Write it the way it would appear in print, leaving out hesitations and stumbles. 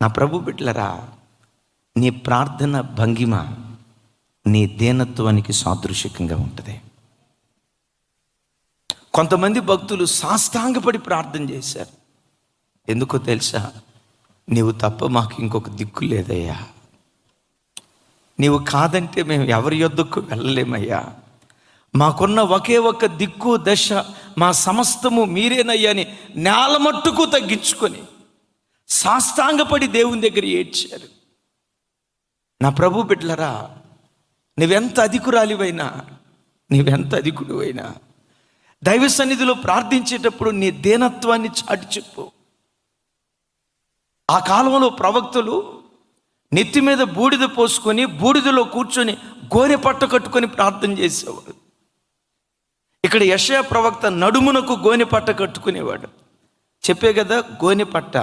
నా ప్రభు బిడ్డలారా, నీ ప్రార్థన భంగిమ నీ దీనత్వానికి సాదృశ్యంగా ఉంటుంది. కొంతమంది భక్తులు సాష్టాంగపడి ప్రార్థన చేశారు. ఎందుకో తెలుసా? నీవు తప్ప మాకు ఇంకొక దిక్కు లేదయ్యా, నీవు కాదంటే మేము ఎవరి యొద్దకు వెళ్ళలేమయ్యా, మాకున్న ఒకే ఒక్క దిక్కు దశ మా సమస్తము మీరేనయ్యా అని నేల మట్టుకు తగ్గించుకొని సాష్టాంగపడి దేవుని దగ్గర ఏడ్చారు. నా ప్రభు బిడ్డలరా, నువ్వెంత అధికురాలివైనా, నువ్వెంత అధికుడివైనా దైవ సన్నిధిలో ప్రార్థించేటప్పుడు నీ దీనత్వాన్ని చాటి చెప్పు. ఆ కాలంలో ప్రవక్తలు నెత్తి మీద బూడిద పోసుకొని బూడిదలో కూర్చొని గోనె పట్ట కట్టుకొని ప్రార్థన చేసేవాడు. ఇక్కడ యెషయా ప్రవక్త నడుమునకు గోనె పట్ట కట్టుకునేవాడు. చెప్పే కదా, గోనె పట్ట